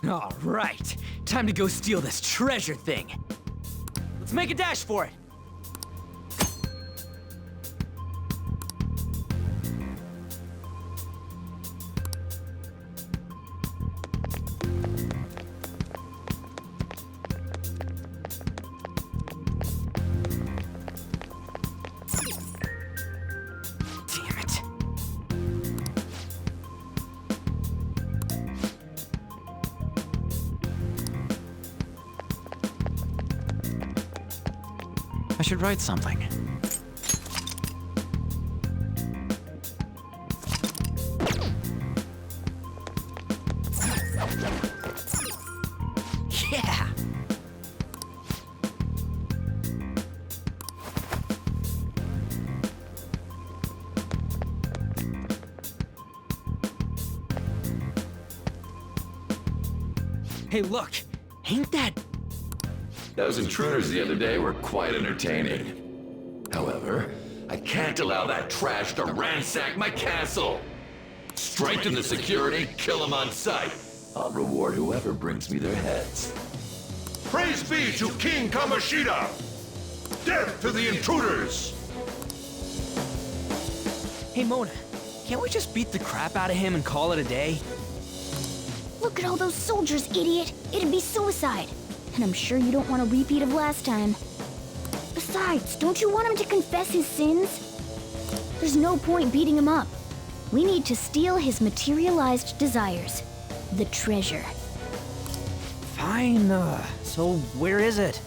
All right, time to go steal this treasure thing. Let's make a dash for it. Damn it. I should write something. Yeah! Hey, look! Ain't that... Those intruders the other day were quite entertaining. However, I can't allow that trash to ransack my castle. Strengthen the security, kill them on sight. I'll reward whoever brings me their heads. Praise be to King Kamoshida! Death to the intruders! Hey, Mona, can't we just beat the crap out of him and call it a day? Look at all those soldiers, idiot! It'd be suicide. And I'm sure you don't want a repeat of last time. Besides, don't you want him to confess his sins? There's no point beating him up. We need to steal his materialized desires. The treasure. Fine, so where is it?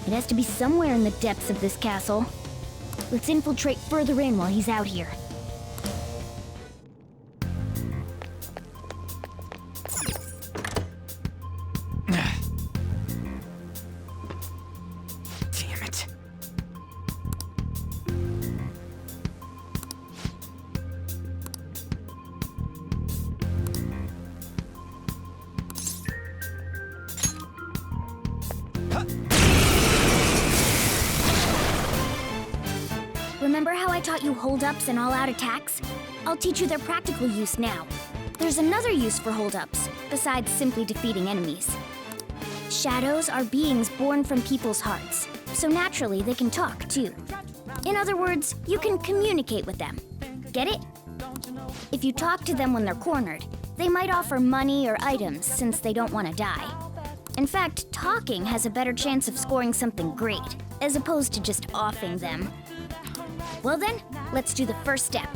It has to be somewhere in the depths of this castle. Let's infiltrate further in while he's out here. Damn it. Remember how I taught you hold-ups and all-out attacks? I'll teach you their practical use now. There's another use for hold-ups, besides simply defeating enemies. Shadows are beings born from people's hearts, so naturally they can talk, too. In other words, you can communicate with them. Get it? If you talk to them when they're cornered, they might offer money or items since they don't want to die. In fact, talking has a better chance of scoring something great, as opposed to just offing them. Well then, let's do the first step.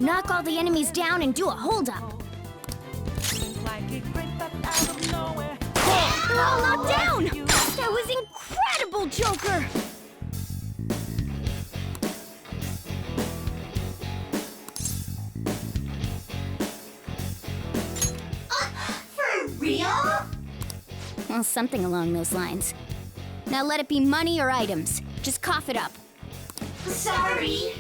Knock all the enemies down and do a hold-up. They're all knocked down! That was incredible, Joker! For real? Well, something along those lines. Now let it be money or items. Just cough it up. Sorry.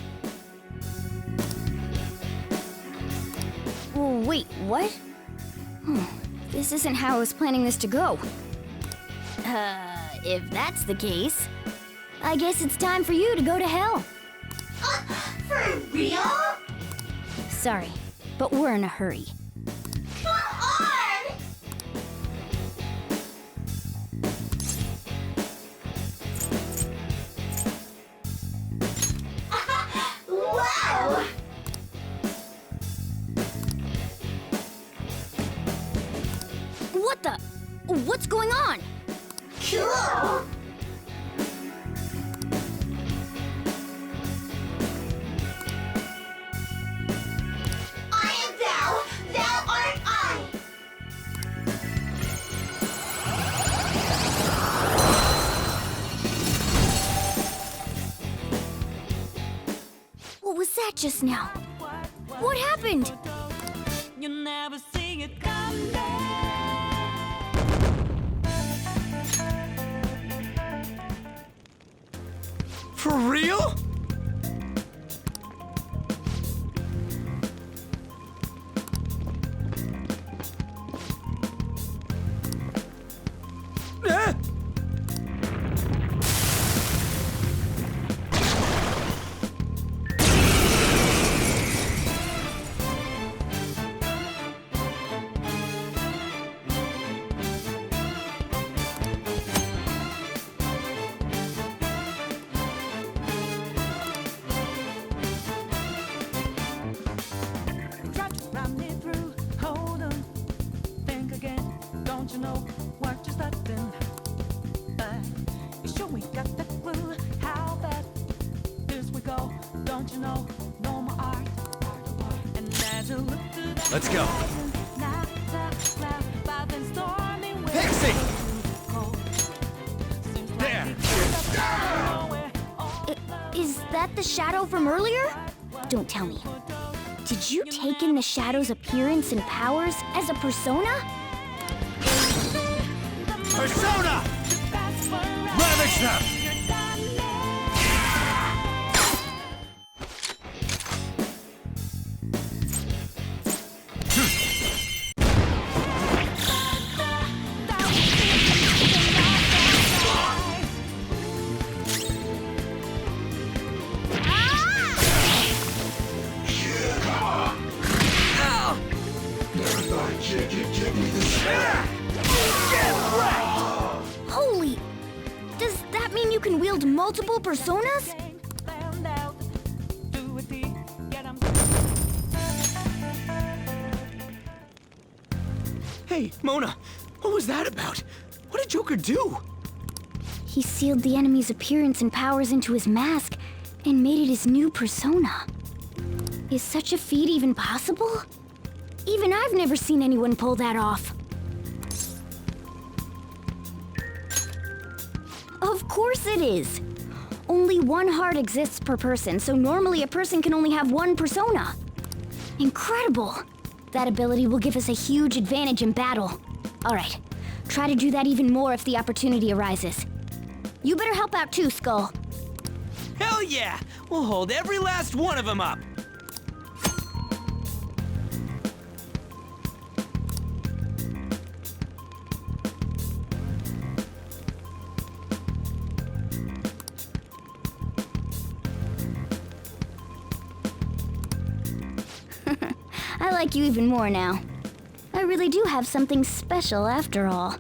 Oh, wait, what? This isn't how I was planning this to go. If that's the case, I guess it's time for you to go to hell. For real? Sorry, but we're in a hurry. Come on! Wow! What the? What's going on? Cool! I am thou, thou art I! What was that just now? What happened? You never see it coming. For real? Ah! Don't you know what you're starting? You sure we got that clue? How bad this we go? Don't you know? No more art. And as you look to the Let's go. horizon, not that cloud, but then stormy winds. Pixie! Seems like There. it's out of nowhere. Is that the shadow from earlier? Don't tell me. Did you take in the shadow's appearance and powers as a persona? Persona! Ravage them! Holy! Does that mean you can wield multiple personas? Hey, Mona, what was that about? What did Joker do? He sealed the enemy's appearance and powers into his mask and made it his new persona. Is such a feat even possible? Even I've never seen anyone pull that off. Of course it is. Only one heart exists per person, so normally a person can only have one persona. Incredible! That ability will give us a huge advantage in battle. All right, try to do that even more if the opportunity arises. You better help out too, Skull. Hell yeah! We'll hold every last one of them up! I like you even more now. I really do have something special after all.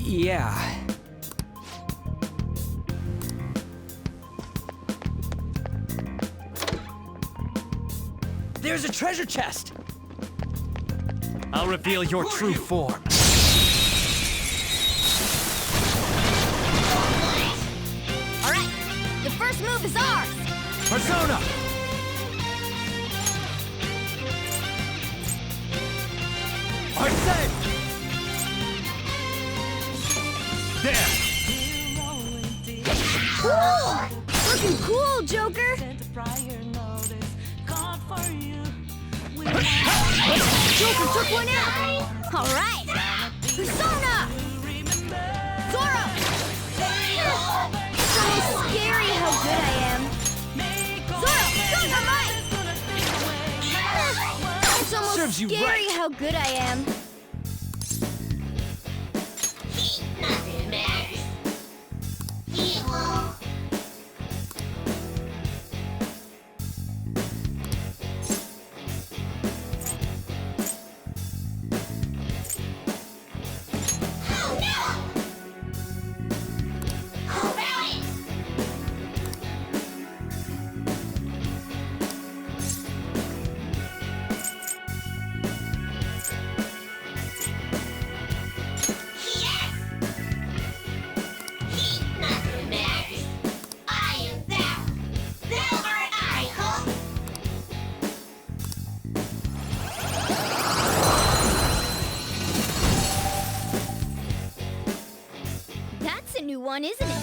Yeah. There's a treasure chest! I'll reveal your true form. All right, the first move is ours! Persona! Arsene! There! Cool! Looking cool, Joker! Joker took one out! All right! Persona! Zoro! It's almost scary how good I am. Zoro, Dynamite! It's almost Serves you scary right. how good I am. Nothing matters. Evil. Oh no! How about it? Yes! Nothing matters. I am thou. Thou art I, hope. That's a new one, isn't it?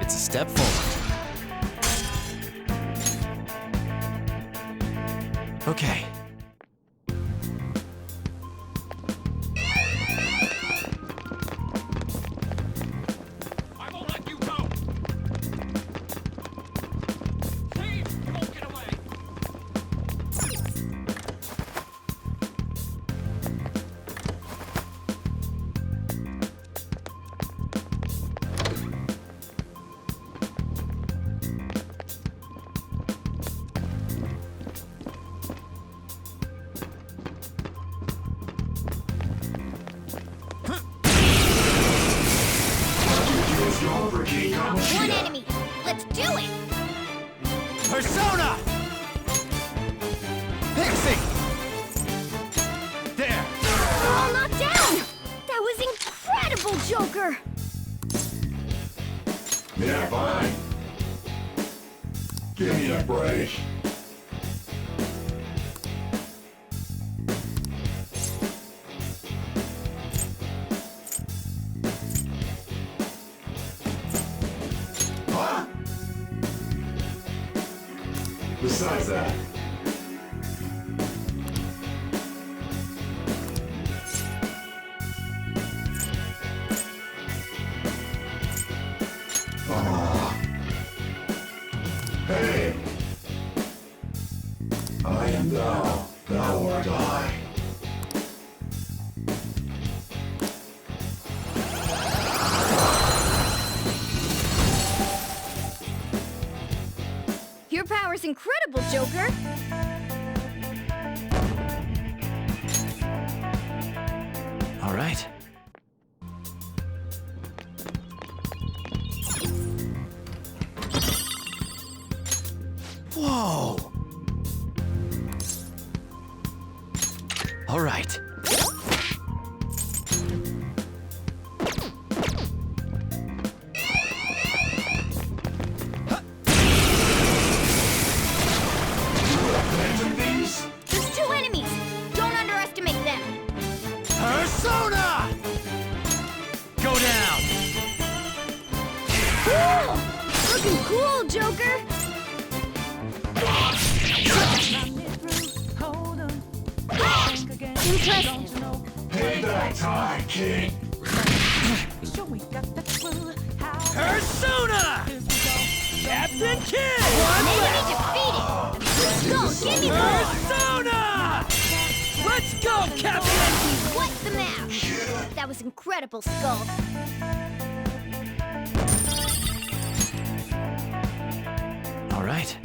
It's a step forward. Okay. I won't let you go! Please, you won't get away! Go for King Kamoshida. One enemy. Let's do it! Persona! Pixie! There! We're all knocked down! That was incredible, Joker! Yeah, fine. Give me a break. Huh? Besides that, hey! I am thou, thou art I. Your power's incredible, Joker! All right. Whoa! All right. Abandon these? There's two enemies! Don't underestimate them! Persona! Go down! Cool! Looking cool, Joker! Hold on. Think again. Impressive. Don't you know? Payback time, King. Sure we got that clue. How Persona! this we go. Captain Kid! Enemy defeated! Let's go! Give me more! Persona! Let's go, Captain! What's the map? That was incredible, Skull. All right.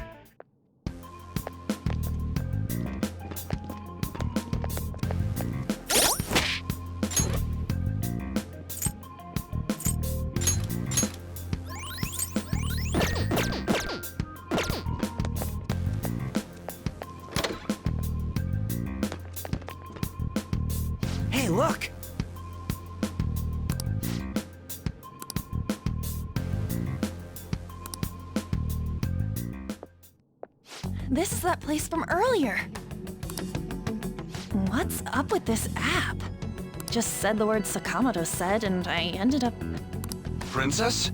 Hey, look! This is that place from earlier. What's up with this app? Just said the word Sakamoto said, and I ended up... Princess?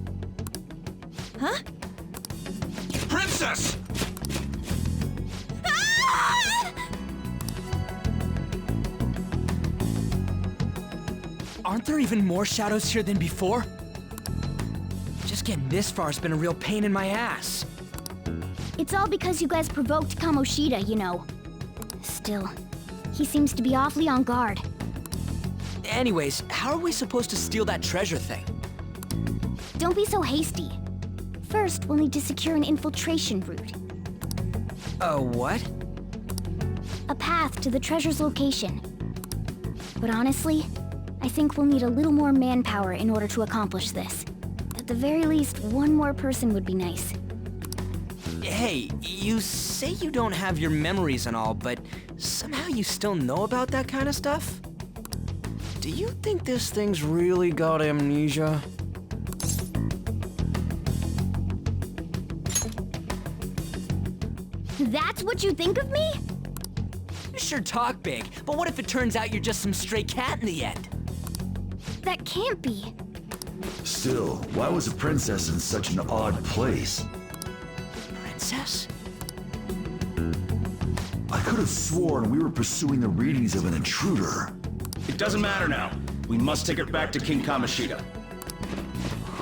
Huh? Princess! Ah! Aren't there even more shadows here than before? Just getting this far has been a real pain in my ass. It's all because you guys provoked Kamoshida, you know. Still, he seems to be awfully on guard. Anyways, how are we supposed to steal that treasure thing? Don't be so hasty. First, we'll need to secure an infiltration route. What? A path to the treasure's location. But honestly, I think we'll need a little more manpower in order to accomplish this. At the very least, one more person would be nice. Hey, you say you don't have your memories and all, but somehow you still know about that kind of stuff? Do you think this thing's really got amnesia? That's what you think of me? You sure talk big, but what if it turns out you're just some stray cat in the end? That can't be. Still, why was a princess in such an odd place? Princess? I could have sworn we were pursuing the readings of an intruder. It doesn't matter now. We must take her back to King Kamoshida.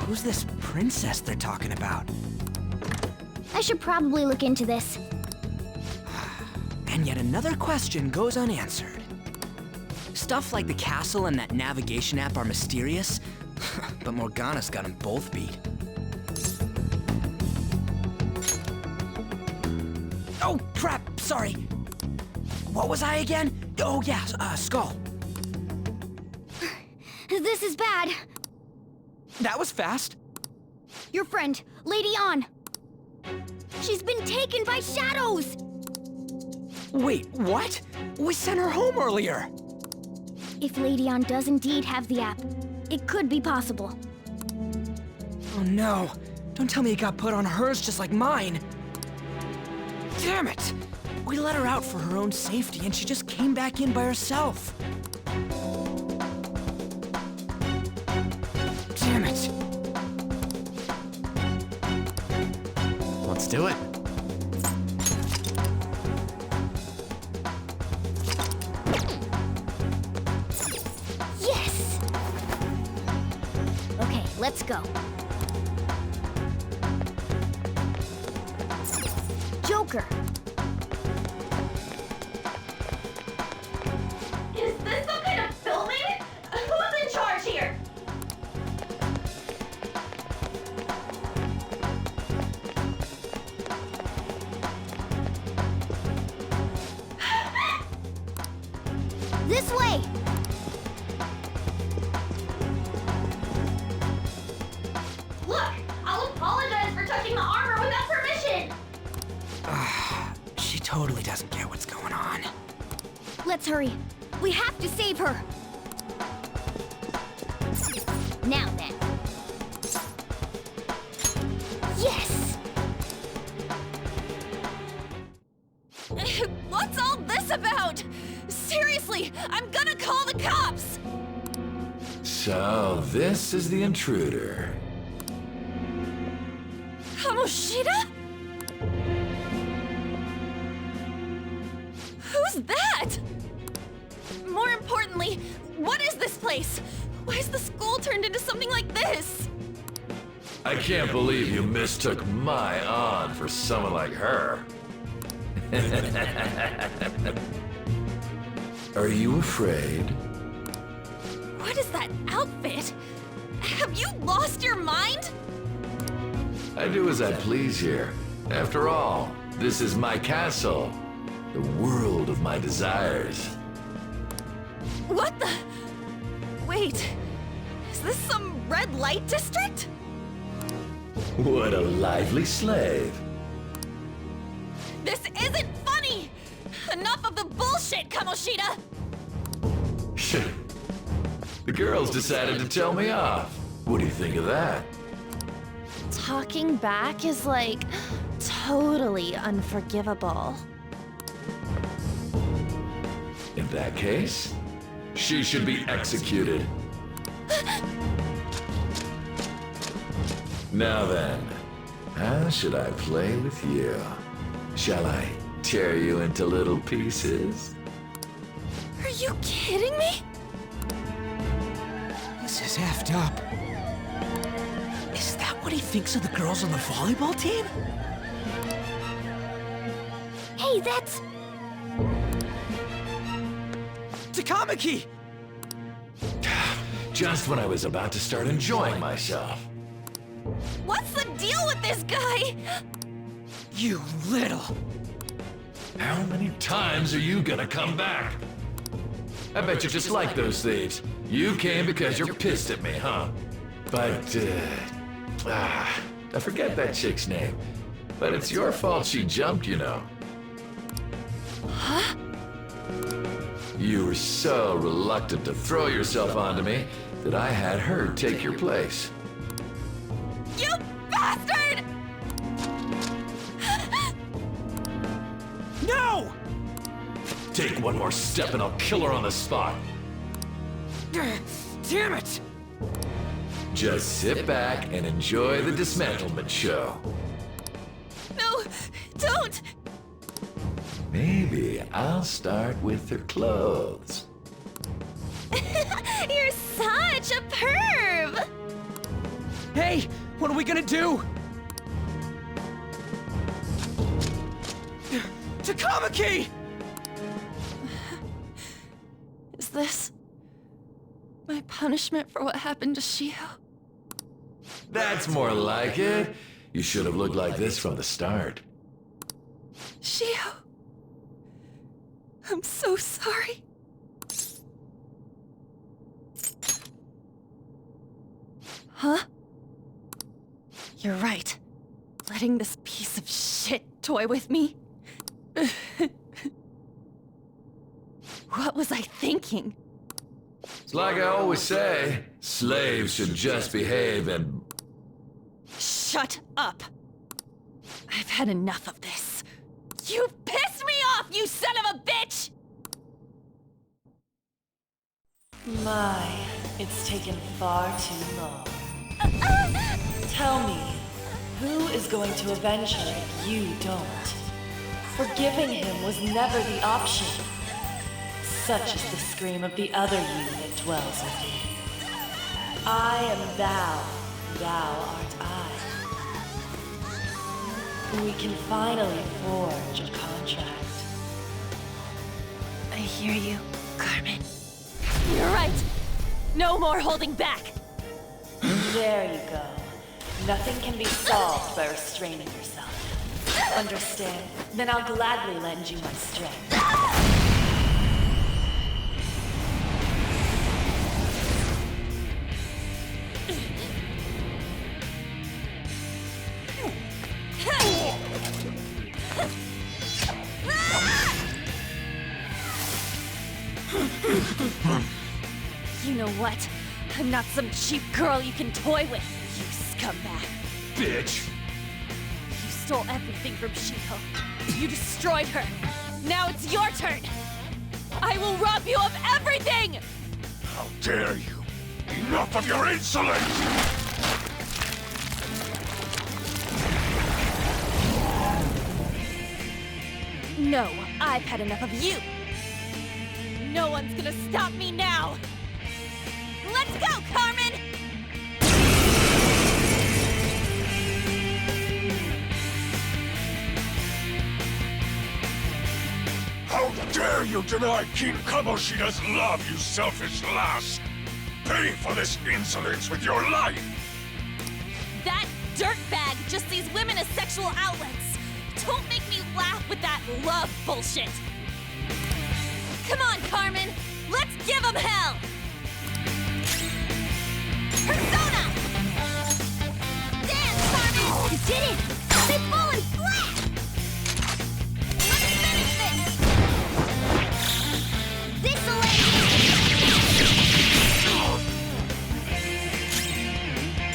Who's this princess they're talking about? I should probably look into this. And yet another question goes unanswered. Stuff like the castle and that navigation app are mysterious, but Morgana's got them both beat. Oh, crap, sorry. What was I again? Oh, yeah, Skull. This is bad. That was fast. Your friend, Lady An. She's been taken by shadows! Wait, what? We sent her home earlier. If Lady An does indeed have the app, it could be possible. Oh no. Don't tell me it got put on hers just like mine. Damn it! We let her out for her own safety and she just came back in by herself. Damn it. Let's do it. Yes! Okay, let's go. Joker. Is this some kind of filming? Who's in charge here? This way! Look, I'll apologize for touching the armor without permission. She totally doesn't get what's going on. Let's hurry. We have to save her. Now then. Yes! What's all this about? Seriously, I'm gonna call the cops! So, this is the intruder. Kamoshida? Who's that? More importantly, what is this place? Why is the school turned into something like this? I can't believe you mistook my An for someone like her. Are you afraid? What is that outfit? Have you lost your mind? I do as I please here. After all, this is my castle. The world of my desires. What the? Wait, is this some red light district? What a lively slave. This isn't funny! Enough of the bullshit, Kamoshida! The girls decided to tell me off. What do you think of that? Talking back is like totally unforgivable. In that case, she should be executed. Now then, how should I play with you? Shall I tear you into little pieces? Are you kidding me? This is effed up. Is that what he thinks of the girls on the volleyball team? Hey, that's... Takamaki! Just when I was about to start enjoying myself. What's the deal with this guy? You little... How many times are you gonna come back? I bet you just like those thieves. You came because you're pissed at me, huh? But, I forget that chick's name. But it's your fault she jumped, you know. Huh? You were so reluctant to throw yourself onto me that I had her take your place. You bastard! No! Take one more step and I'll kill her on the spot. Damn it! Just sit back and enjoy the dismantlement show. No, don't! Maybe I'll start with her clothes. You're such a perv! Hey, what are we gonna do? Takamaki! Is this my punishment for what happened to Shio? That's more like it. You should have looked like this from the start. Shio, I'm so sorry. Huh? You're right. Letting this piece of shit toy with me? What was I thinking? It's like I always say, slaves should just behave and... Shut up! I've had enough of this. You pissed me off, you son of a bitch! My, it's taken far too long. Tell me, who is going to avenge her if you don't? Forgiving him was never the option. Such is the scream of the other you that dwells within. I am thou, thou art I. We can finally forge a contract. I hear you, Carmen. You're right! No more holding back! There you go. Nothing can be solved by restraining yourself. Understand? Then I'll gladly lend you my strength. You know what? I'm not some cheap girl you can toy with, you scumbag. Bitch! You stole everything from Shiko. You destroyed her. Now it's your turn. I will rob you of everything! How dare you! Enough of your insolence! No, I've had enough of you. No one's gonna stop me now. Let's go, Carmen! How dare you deny King Kamoshida's love, you selfish lass! Pay for this insolence with your life! That dirtbag just sees women as sexual outlets. Don't make me laugh with that love bullshit. Come on, Carmen! Let's give him hell! Persona! Dance, Carmen! You did it! They've fallen flat! Let's finish this! This'll end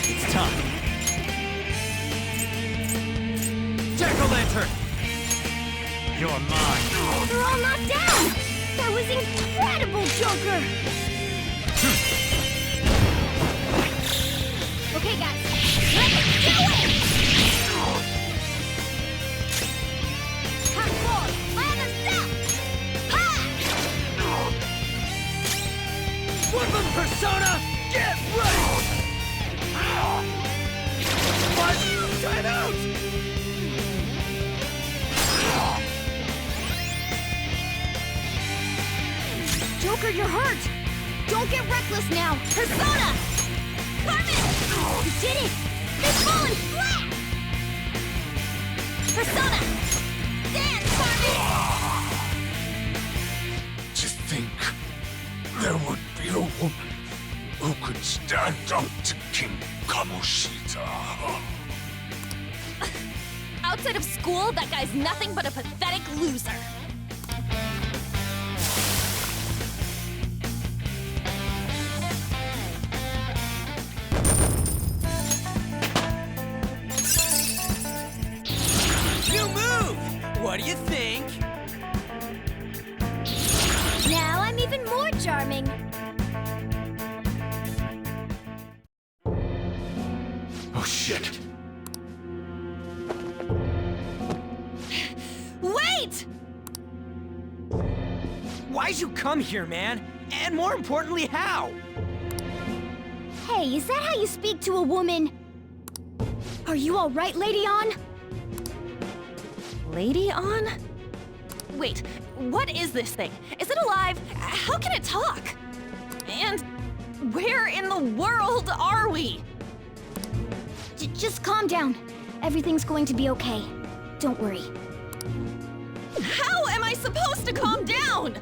It's time. Jack-o'-lantern! You're mine. They're all knocked down! That was incredible, Joker! Okay, guys, let's do it! Half forward, land of south! Ha! Woodland Persona, get ready! What? Time out! Joker, you're hurt! Don't get reckless now! Persona! Carmen! You did it! They've fallen flat! Persona! Dance, Carmen! To think there would be a woman who could stand up to King Kamoshida. Outside of school, that guy's nothing but a pathetic loser. You move! What do you think? Now I'm even more charming! Oh shit! Wait! Why'd you come here, man? And more importantly, how? Hey, is that how you speak to a woman? Are you all right, Lady On? Lady On? Wait, what is this thing? Is it alive? How can it talk? And where in the world are we? Just calm down. Everything's going to be okay. Don't worry. How am I supposed to calm down?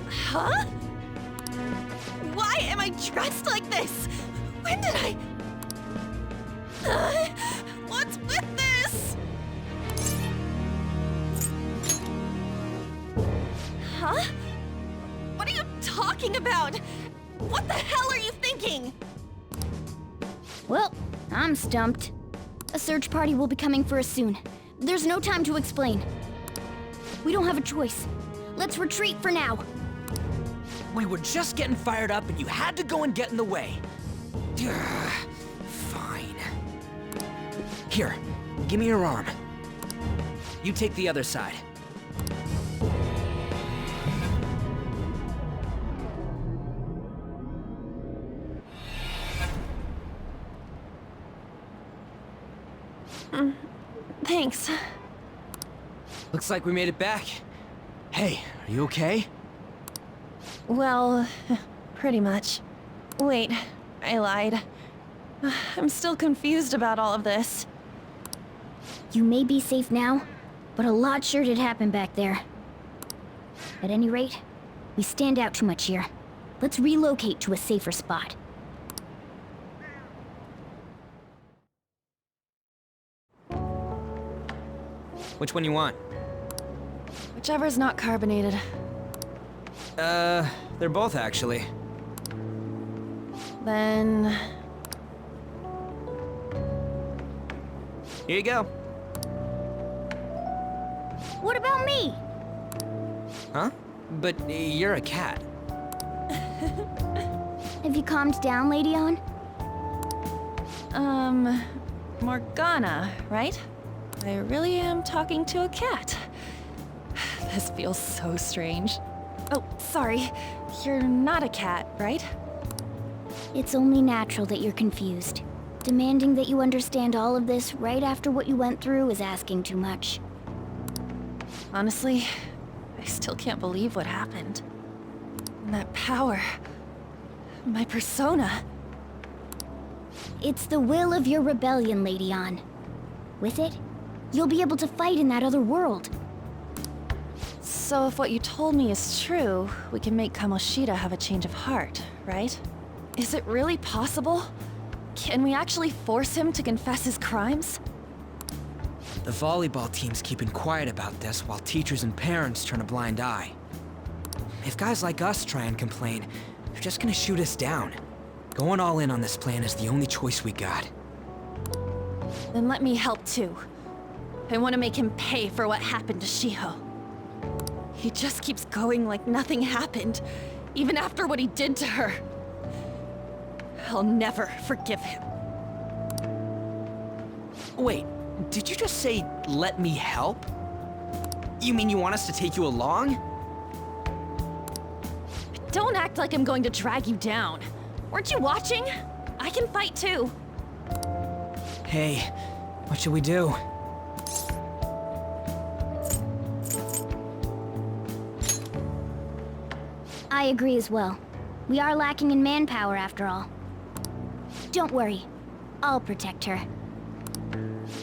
Huh? Why am I dressed like this? When did I... What's with this? Huh? What are you talking about? What the hell are you thinking? Well, I'm stumped. A search party will be coming for us soon. There's no time to explain. We don't have a choice. Let's retreat for now. We were just getting fired up and you had to go and get in the way. Ugh, fine. Here, give me your arm. You take the other side. Thanks. Looks like we made it back. Hey, are you okay? Well, pretty much. Wait, I lied. I'm still confused about all of this. You may be safe now, but a lot sure did happen back there. At any rate, we stand out too much here. Let's relocate to a safer spot. Which one you want? Whichever's not carbonated. They're both actually. Then... Here you go. What about me? Huh? But you're a cat. Have you calmed down, Lady On? Morgana, right? I really am talking to a cat. This feels so strange. Oh, sorry. You're not a cat, right? It's only natural that you're confused. Demanding that you understand all of this right after what you went through is asking too much. Honestly, I still can't believe what happened. And that power... my persona... It's the will of your rebellion, Lady On. With it, you'll be able to fight in that other world. So if what you told me is true, we can make Kamoshida have a change of heart, right? Is it really possible? Can we actually force him to confess his crimes? The volleyball team's keeping quiet about this while teachers and parents turn a blind eye. If guys like us try and complain, they're just gonna shoot us down. Going all in on this plan is the only choice we got. Then let me help too. I want to make him pay for what happened to Shiho. He just keeps going like nothing happened, even after what he did to her. I'll never forgive him. Wait, did you just say, let me help? You mean you want us to take you along? Don't act like I'm going to drag you down. Weren't you watching? I can fight too. Hey, what should we do? I agree as well. We are lacking in manpower after all. Don't worry. I'll protect her.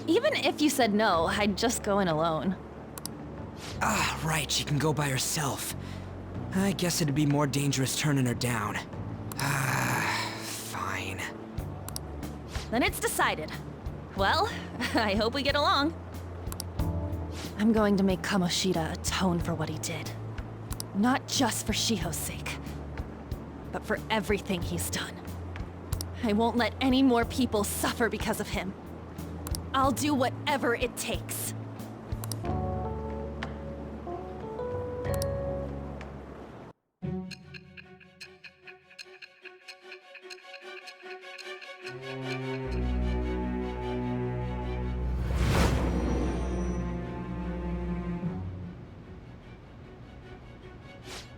Even if you said no, I'd just go in alone. Ah, right, she can go by herself. I guess it'd be more dangerous turning her down. Fine. Then it's decided. Well, I hope we get along. I'm going to make Kamoshida atone for what he did. Not just for Shiho's sake, but for everything he's done. I won't let any more people suffer because of him. I'll do whatever it takes.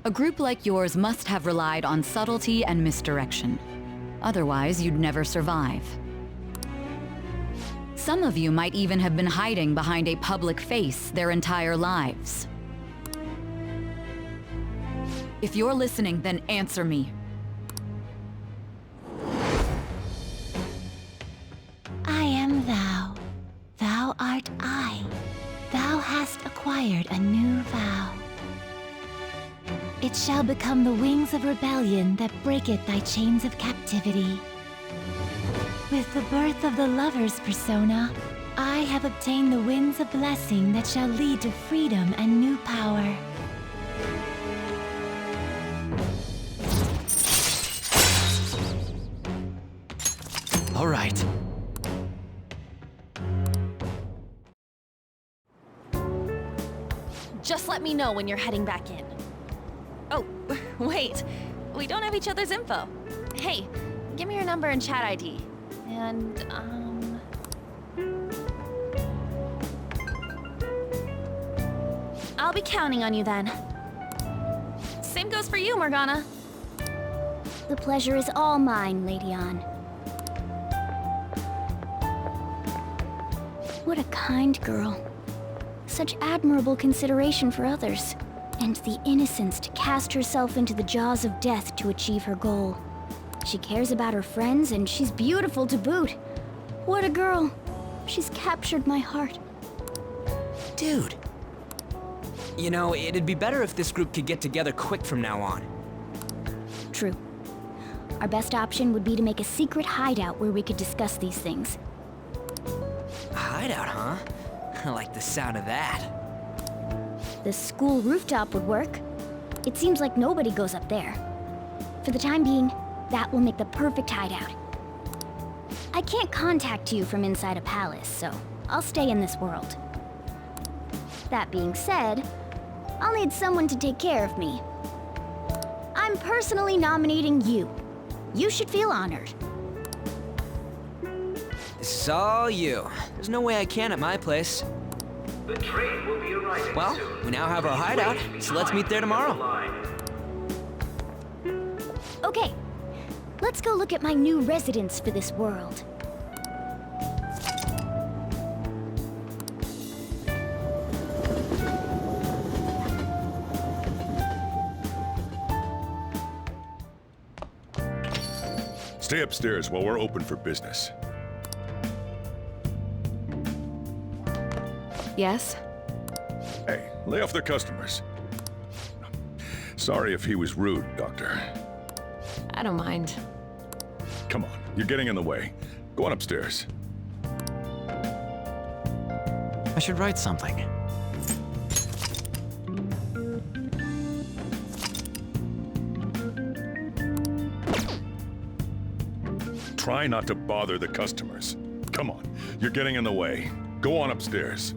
A group like yours must have relied on subtlety and misdirection. Otherwise, you'd never survive. Some of you might even have been hiding behind a public face their entire lives. If you're listening, then answer me. I am thou. Thou art I. Thou hast acquired a new vow. It shall become the wings of rebellion that breaketh thy chains of captivity. With the birth of the lover's persona, I have obtained the winds of blessing that shall lead to freedom and new power. All right. Just let me know when you're heading back in. Oh, wait. We don't have each other's info. Hey, give me your number and chat ID. And, I'll be counting on you then. Same goes for you, Morgana. The pleasure is all mine, Lady Ann. What a kind girl. Such admirable consideration for others. And the innocence to cast herself into the jaws of death to achieve her goal. She cares about her friends, and she's beautiful to boot. What a girl. She's captured my heart. Dude. You know, it'd be better if this group could get together quick from now on. True. Our best option would be to make a secret hideout where we could discuss these things. A hideout, huh? I like the sound of that. The school rooftop would work. It seems like nobody goes up there. For the time being, that will make the perfect hideout. I can't contact you from inside a palace, so I'll stay in this world. That being said, I'll need someone to take care of me. I'm personally nominating you. You should feel honored. This is all you. There's no way I can at my place. The train will be arriving Well, soon. we now have our hideout, so let's meet there tomorrow. Okay, let's go look at my new residence for this world. Stay upstairs while we're open for business. Yes? Hey, lay off the customers. Sorry if he was rude, Doctor. I don't mind. Come on, you're getting in the way. Go on upstairs. I should write something. Try not to bother the customers. Come on, you're getting in the way. Go on upstairs.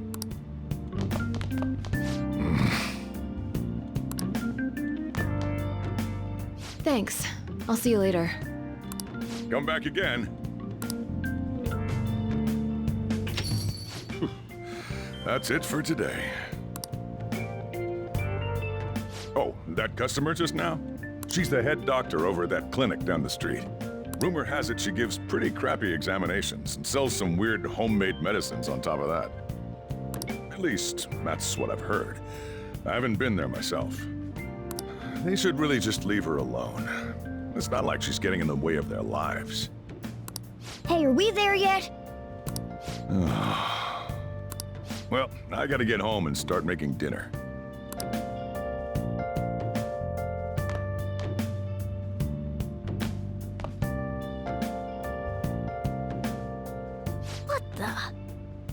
Thanks. I'll see you later. Come back again. That's it for today. Oh, that customer just now? She's the head doctor over at that clinic down the street. Rumor has it she gives pretty crappy examinations and sells some weird homemade medicines on top of that. At least, that's what I've heard. I haven't been there myself. They should really just leave her alone. It's not like she's getting in the way of their lives. Hey, are we there yet? Well, I gotta get home and start making dinner.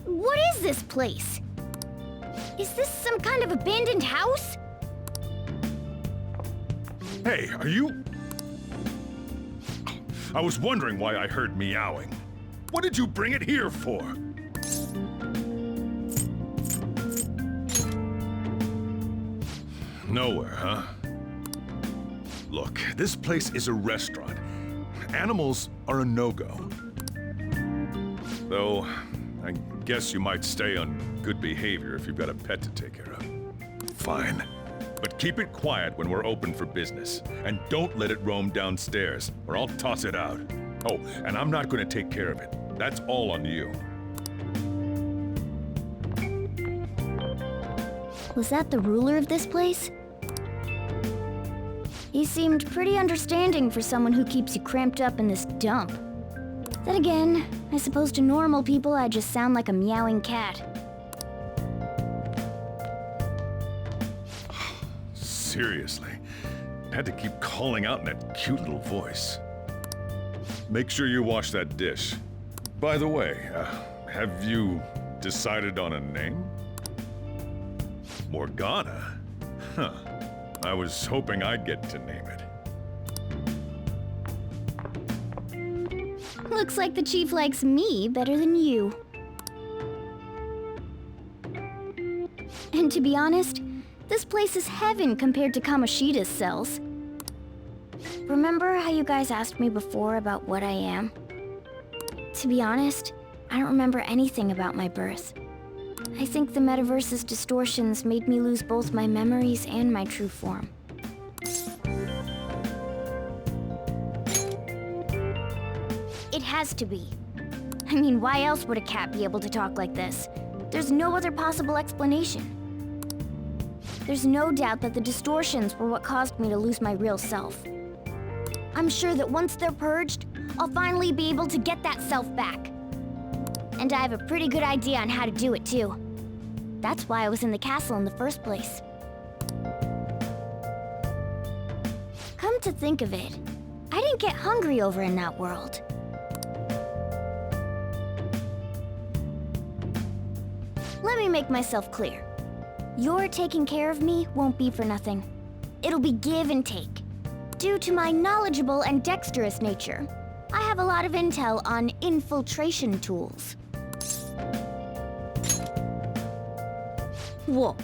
What is this place? Is this some kind of abandoned house? Hey, are you... I was wondering why I heard meowing. What did you bring it here for? Nowhere, huh? Look, this place is a restaurant. Animals are a no-go. Though, I guess you might stay on good behavior if you've got a pet to take care of. Fine. But keep it quiet when we're open for business. And don't let it roam downstairs, or I'll toss it out. Oh, and I'm not going to take care of it. That's all on you. Was that the ruler of this place? He seemed pretty understanding for someone who keeps you cramped up in this dump. Then again, I suppose to normal people I just sound like a meowing cat. Seriously, had to keep calling out in that cute little voice. Make sure you wash that dish. By the way, have you decided on a name? Morgana? Huh. I was hoping I'd get to name it. Looks like the chief likes me better than you. And to be honest, this place is heaven compared to Kamoshida's cells. Remember how you guys asked me before about what I am? To be honest, I don't remember anything about my birth. I think the metaverse's distortions made me lose both my memories and my true form. It has to be. I mean, why else would a cat be able to talk like this? There's no other possible explanation. There's no doubt that the distortions were what caused me to lose my real self. I'm sure that once they're purged, I'll finally be able to get that self back. And I have a pretty good idea on how to do it, too. That's why I was in the castle in the first place. Come to think of it, I didn't get hungry over in that world. Let me make myself clear. Your taking care of me won't be for nothing. It'll be give and take. Due to my knowledgeable and dexterous nature, I have a lot of intel on infiltration tools. Whoa.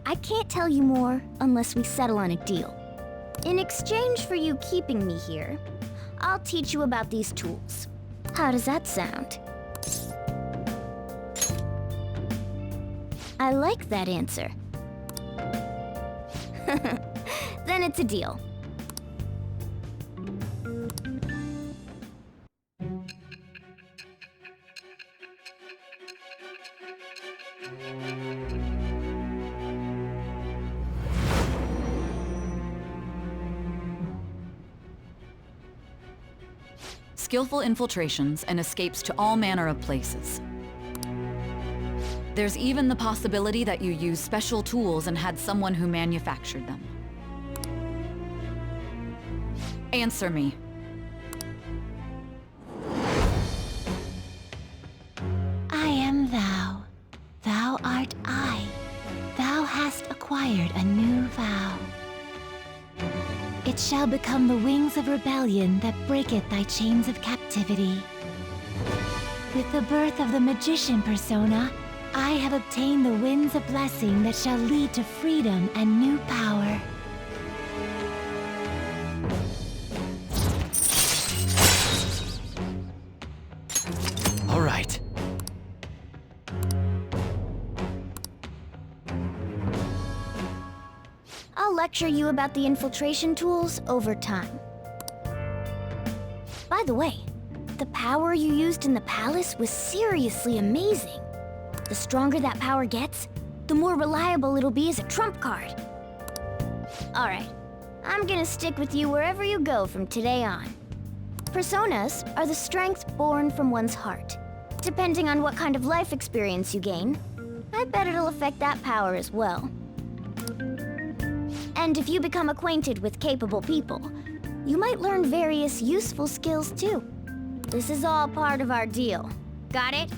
I can't tell you more unless we settle on a deal. In exchange for you keeping me here, I'll teach you about these tools. How does that sound? I like that answer. Then it's a deal. Skillful infiltrations and escapes to all manner of places. There's even the possibility that you used special tools and had someone who manufactured them. Answer me. I am thou. Thou art I. Thou hast acquired a new vow. It shall become the wings of rebellion that breaketh thy chains of captivity. With the birth of the magician persona, I have obtained the winds of blessing that shall lead to freedom and new power. All right. I'll lecture you about the infiltration tools over time. By the way, the power you used in the palace was seriously amazing. The stronger that power gets, the more reliable it'll be as a trump card. All right, I'm gonna stick with you wherever you go from today on. Personas are the strength born from one's heart. Depending on what kind of life experience you gain, I bet it'll affect that power as well. And if you become acquainted with capable people, you might learn various useful skills too. This is all part of our deal. Got it?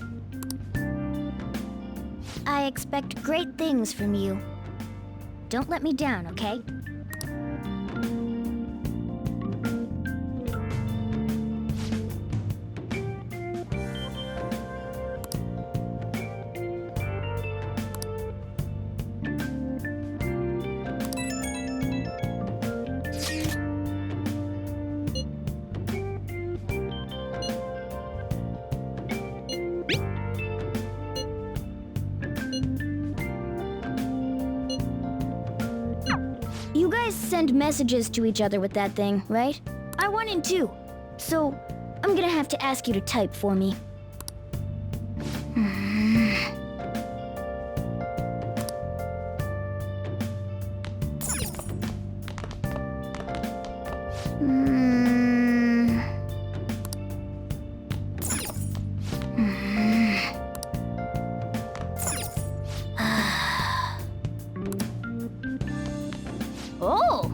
I expect great things from you. Don't let me down, okay? You guys send messages to each other with that thing, right? I want in too. So, I'm gonna have to ask you to type for me. Oh!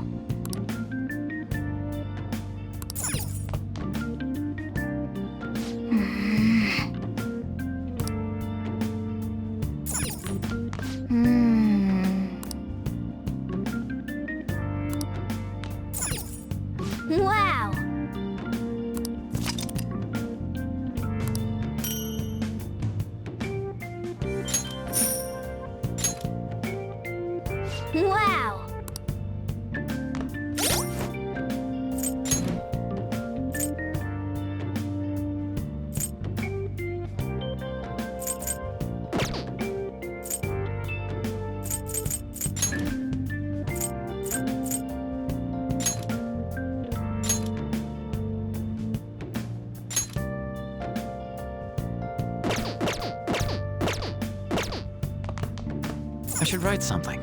I should write something.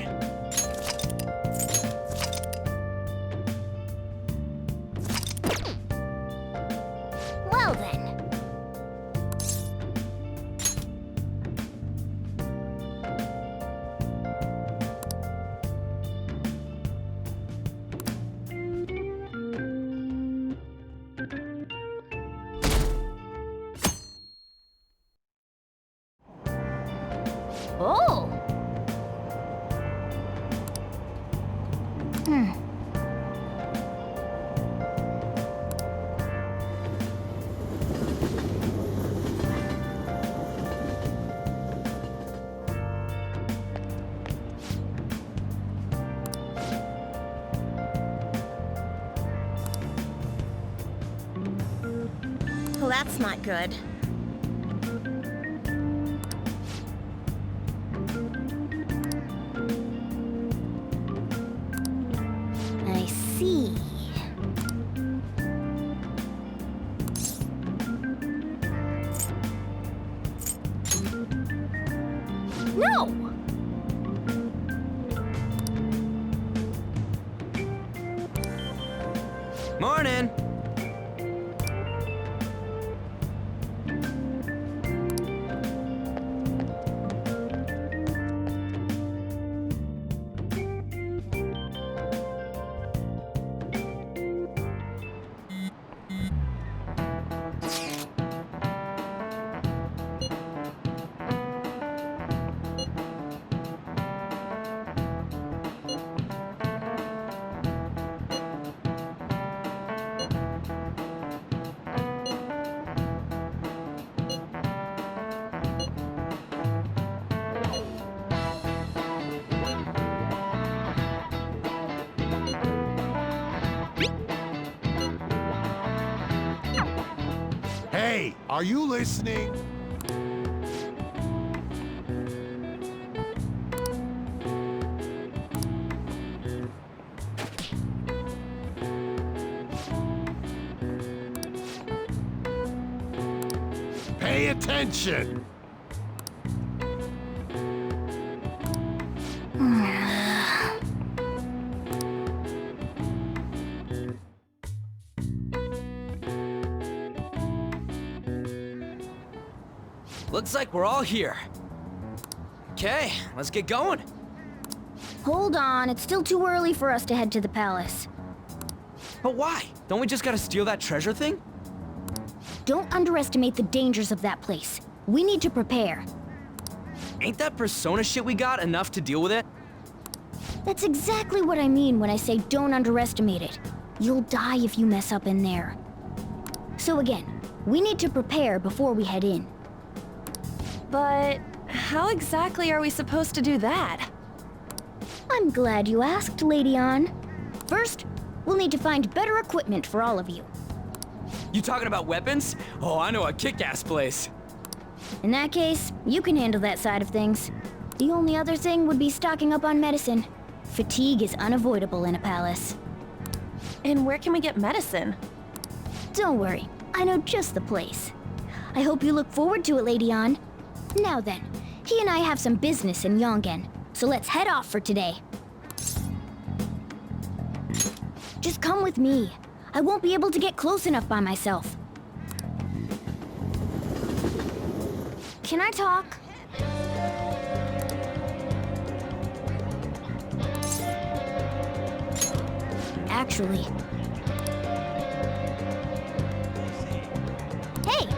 Well then. Oh! Well, that's not good. I see. No! Morning! Hey, are you listening? Pay attention! Looks like we're all here. Okay, let's get going. Hold on, it's still too early for us to head to the palace. But why? Don't we just gotta steal that treasure thing? Don't underestimate the dangers of that place. We need to prepare. Ain't that persona shit we got enough to deal with it? That's exactly what I mean when I say don't underestimate it. You'll die if you mess up in there. So again, we need to prepare before we head in. But how exactly are we supposed to do that? I'm glad you asked, Lady Ann. First, we'll need to find better equipment for all of you. You talking about weapons? Oh, I know a kick-ass place. In that case, you can handle that side of things. The only other thing would be stocking up on medicine. Fatigue is unavoidable in a palace. And where can we get medicine? Don't worry, I know just the place. I hope you look forward to it, Lady Ann. Now then, he and I have some business in Yongen, so let's head off for today. Just come with me. I won't be able to get close enough by myself. Can I talk? Actually... Hey!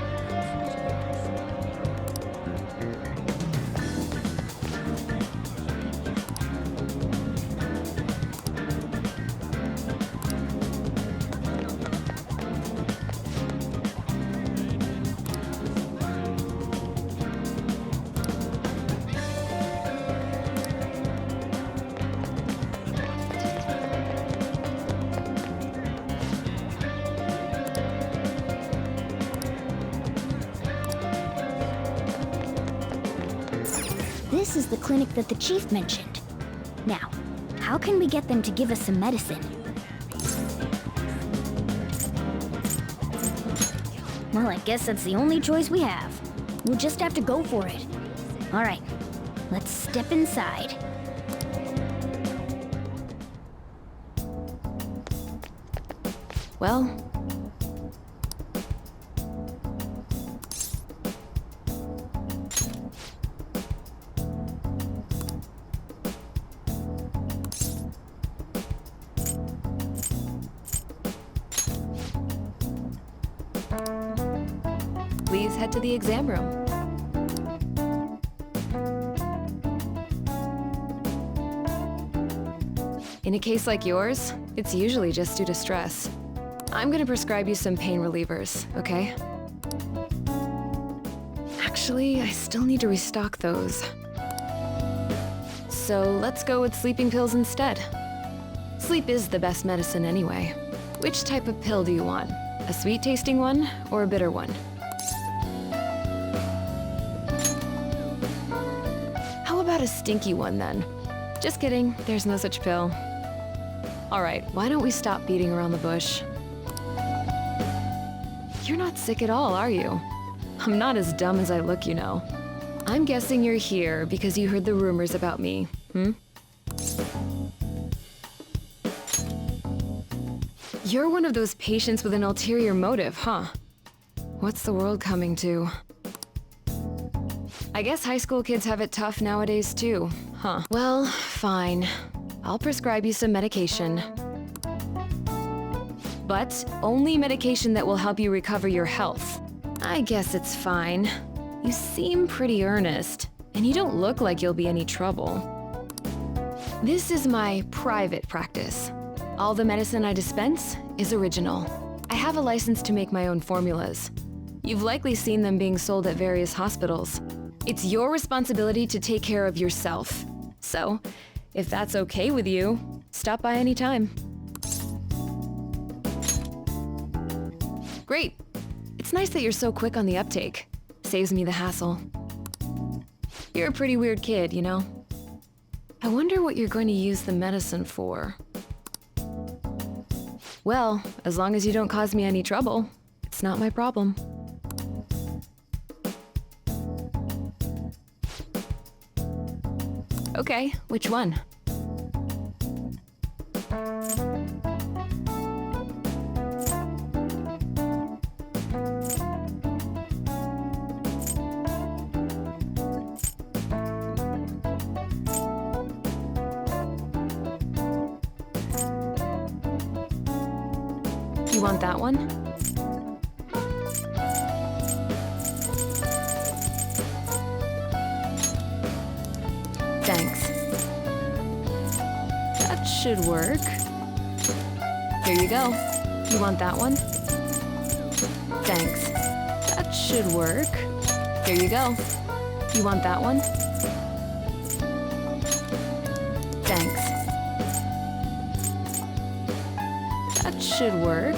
This is the clinic that the chief mentioned. Now, how can we get them to give us some medicine? Well, I guess that's the only choice we have. We'll just have to go for it. All right, let's step inside. Well... Please head to the exam room. In a case like yours, it's usually just due to stress. I'm gonna prescribe you some pain relievers, okay? Actually, I still need to restock those. So let's go with sleeping pills instead. Sleep is the best medicine anyway. Which type of pill do you want? A sweet-tasting one or a bitter one? How about a stinky one then? Just kidding, there's no such pill. Alright, why don't we stop beating around the bush? You're not sick at all, are you? I'm not as dumb as I look, you know. I'm guessing you're here because you heard the rumors about me, hmm? You're one of those patients with an ulterior motive, huh? What's the world coming to? I guess high school kids have it tough nowadays too, huh? Well, fine. I'll prescribe you some medication. But only medication that will help you recover your health. I guess it's fine. You seem pretty earnest, and you don't look like you'll be any trouble. This is my private practice. All the medicine I dispense is original. I have a license to make my own formulas. You've likely seen them being sold at various hospitals. It's your responsibility to take care of yourself. So, if that's okay with you, stop by any time. Great. It's nice that you're so quick on the uptake. Saves me the hassle. You're a pretty weird kid, you know? I wonder what you're going to use the medicine for. Well, as long as you don't cause me any trouble, it's not my problem. Okay, which one? You want that one? Thanks. That should work. Here you go. You want that one? Thanks. That should work. Here you go. You want that one? Thanks. That should work.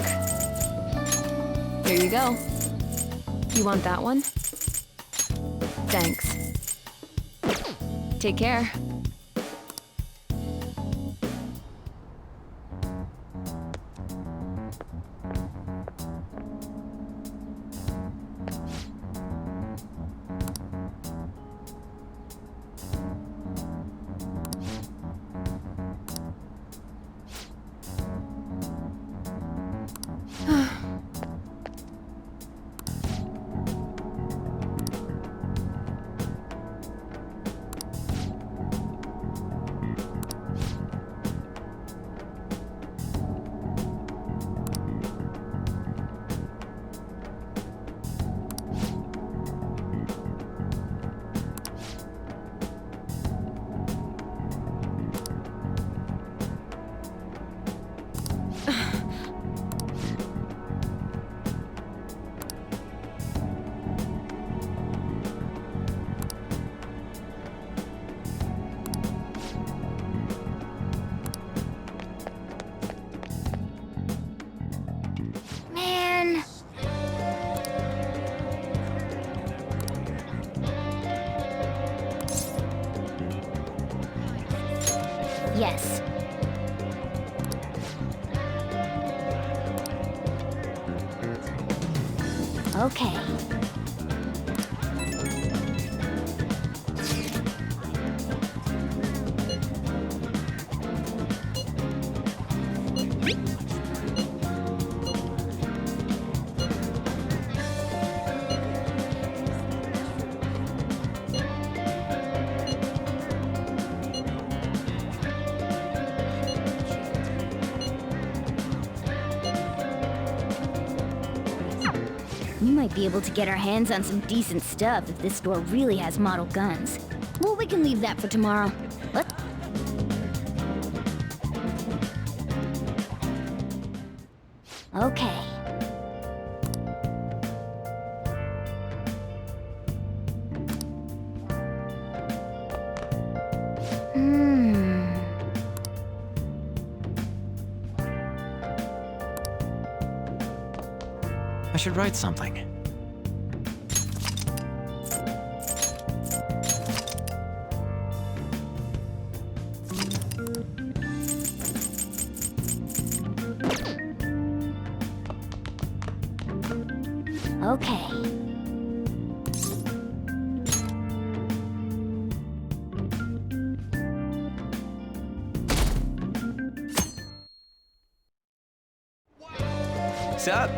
Here you go. You want that one? Thanks. Take care. Yes. Okay. We might be able to get our hands on some decent stuff if this store really has model guns. Well, we can leave that for tomorrow. What? Okay. I should write something. Okay. What's up?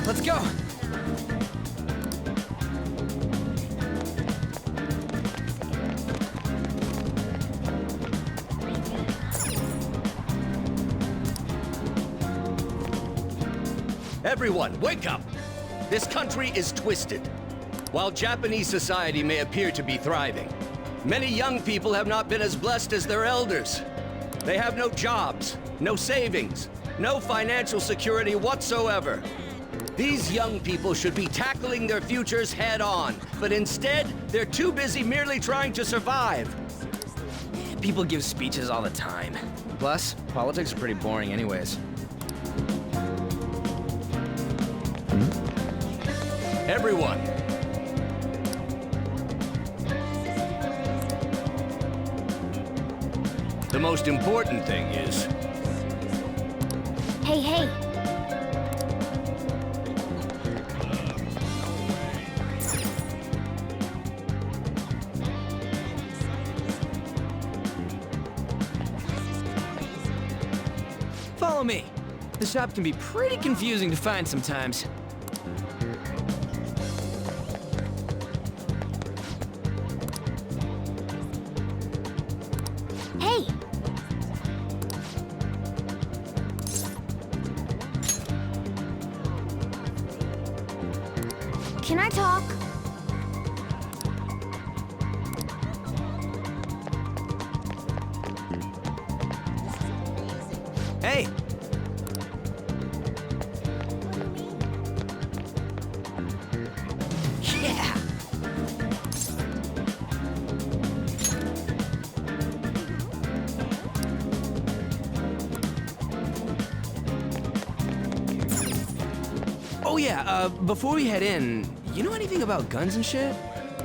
Let's go! Everyone, wake up! This country is twisted. While Japanese society may appear to be thriving, many young people have not been as blessed as their elders. They have no jobs, no savings, no financial security whatsoever. These young people should be tackling their futures head-on, but instead, they're too busy merely trying to survive. People give speeches all the time. Plus, politics are pretty boring anyways. Everyone! The most important thing is... Hey, hey! Follow me. The shop can be pretty confusing to find sometimes. Hey! Can I talk? Hey! Yeah! Oh yeah, before we head in, you know anything about guns and shit?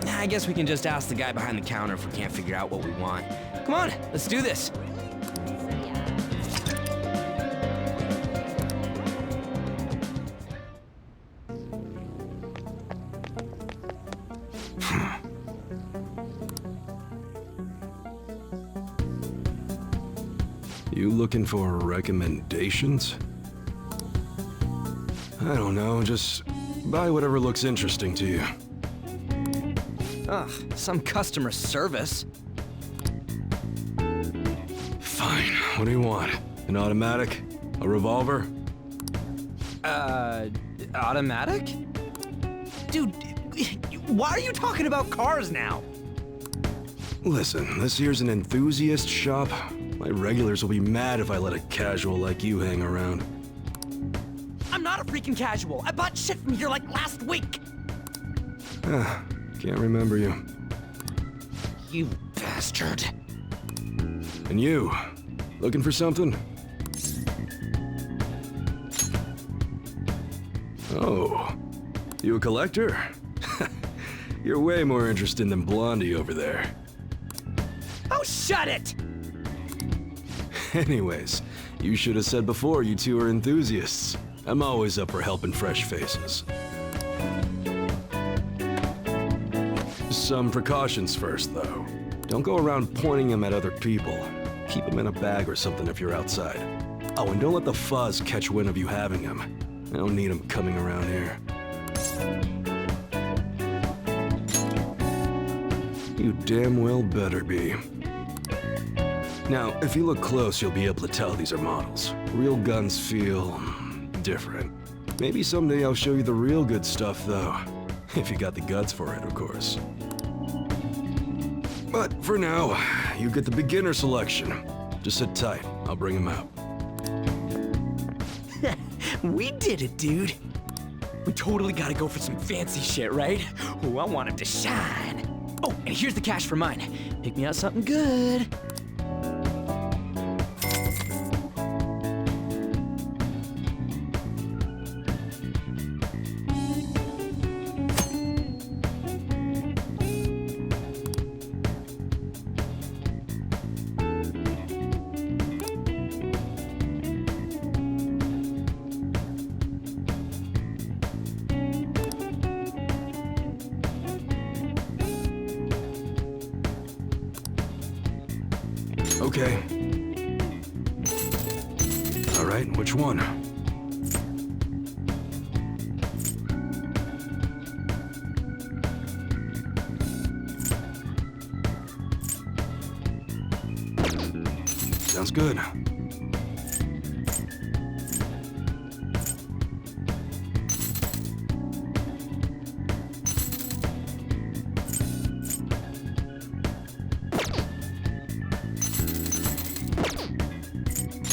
Nah, I guess we can just ask the guy behind the counter if we can't figure out what we want. Come on, let's do this. You looking for recommendations? I don't know, just buy whatever looks interesting to you. Ugh, some customer service. Fine, what do you want? An automatic? A revolver? Automatic? Dude, why are you talking about cars now? Listen, this here's an enthusiast shop. My regulars will be mad if I let a casual like you hang around. I'm not a freaking casual. I bought shit from here like last week. Can't remember you. You bastard. And you, looking for something? Oh, you a collector? You're way more interesting than Blondie over there. Oh, shut it! Anyways, you should have said before you two are enthusiasts. I'm always up for helping fresh faces. Some precautions first, though. Don't go around pointing them at other people. Keep them in a bag or something if you're outside. Oh, and don't let the fuzz catch wind of you having them. I don't need them coming around here. You damn well better be. Now, if you look close, you'll be able to tell these are models. Real guns feel different. Maybe someday I'll show you the real good stuff, though. If you got the guts for it, of course. But for now, you get the beginner selection. Just sit tight. I'll bring him out. We did it, dude. We totally gotta go for some fancy shit, right? Oh, I want him to shine. Oh, and here's the cash for mine. Pick me out something good. Okay. All right, which one? Sounds good.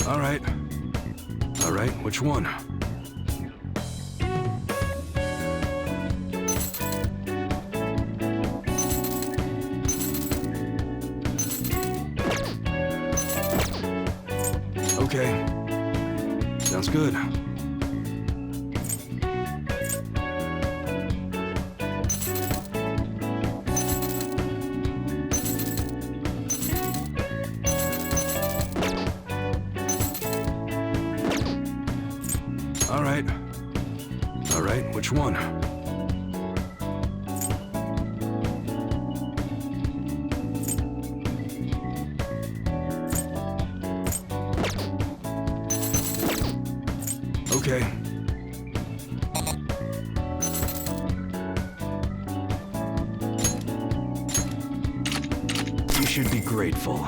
All right, which one? Okay, sounds good. All right, which one? Okay. You should be grateful.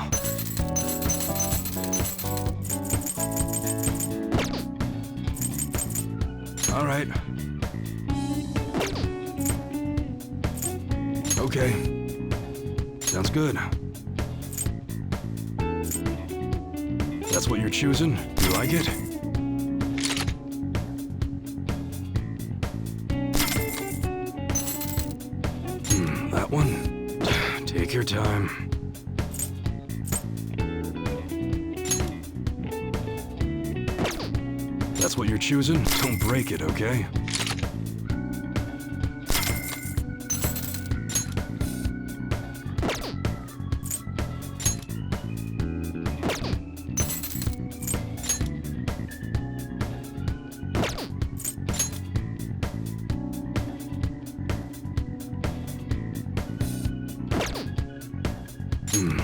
All right. Okay. Sounds good. That's what you're choosing? You like it? That one? Take your time. That's what you're choosing? Don't break it, okay?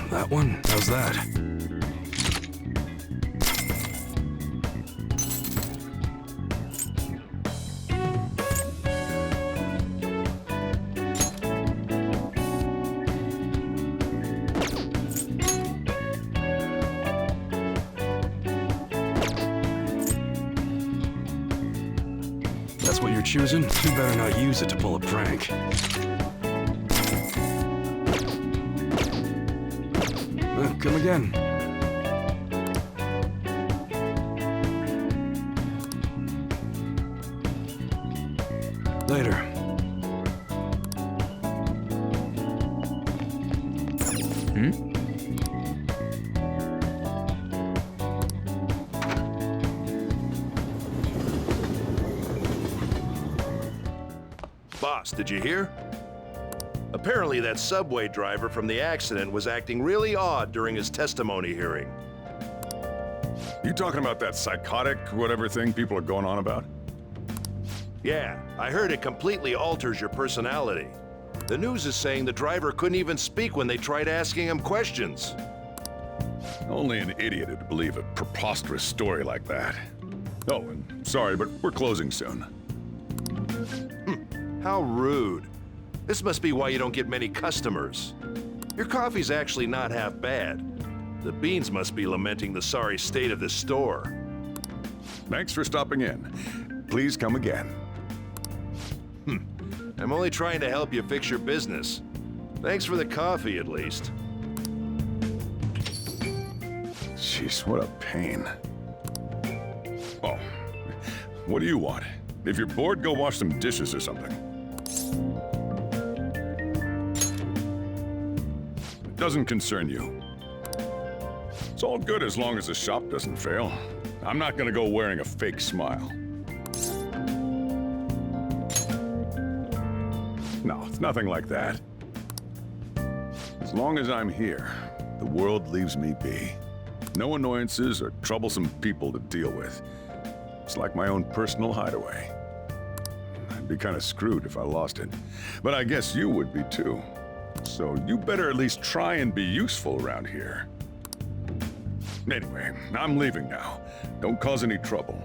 That one? How's that? That's what you're choosing? You better not use it to pull a prank. Come again. Later. Boss, did you hear? Apparently that subway driver from the accident was acting really odd during his testimony hearing. You talking about that psychotic whatever thing people are going on about? Yeah, I heard it completely alters your personality. The news is saying the driver couldn't even speak when they tried asking him questions. Only an idiot would believe a preposterous story like that. Oh, and sorry, but we're closing soon. How rude. This must be why you don't get many customers. Your coffee's actually not half bad. The beans must be lamenting the sorry state of this store. Thanks for stopping in. Please come again. I'm only trying to help you fix your business. Thanks for the coffee, at least. Jeez, what a pain. Oh, what do you want? If you're bored, go wash some dishes or something. It doesn't concern you. It's all good as long as the shop doesn't fail. I'm not gonna go wearing a fake smile. No, it's nothing like that. As long as I'm here, the world leaves me be. No annoyances or troublesome people to deal with. It's like my own personal hideaway. I'd be kind of screwed if I lost it. But I guess you would be too. So you better at least try and be useful around here. Anyway, I'm leaving now. Don't cause any trouble.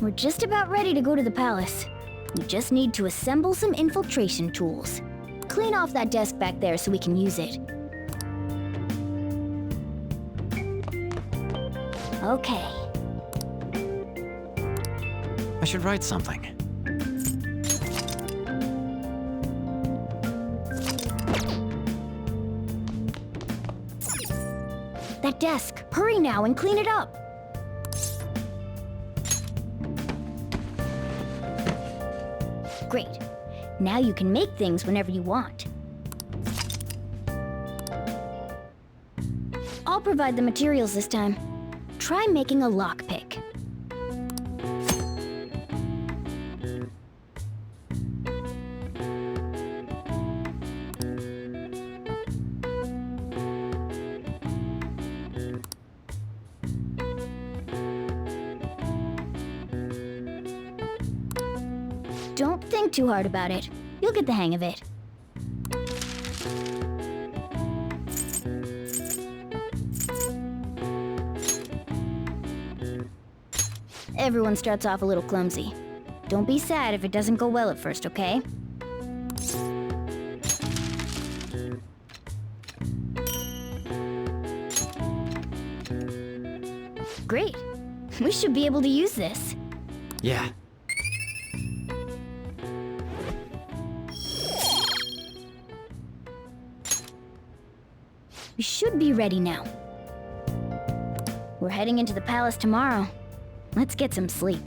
We're just about ready to go to the palace. We just need to assemble some infiltration tools. Clean off that desk back there so we can use it. Okay. I should write something. That desk. Hurry now and clean it up. Great. Now you can make things whenever you want. I'll provide the materials this time. Try making a lockpick. Don't think too hard about it. You'll get the hang of it. Everyone starts off a little clumsy. Don't be sad if it doesn't go well at first, okay? Great. We should be able to use this. Yeah. We should be ready now. We're heading into the palace tomorrow. Let's get some sleep.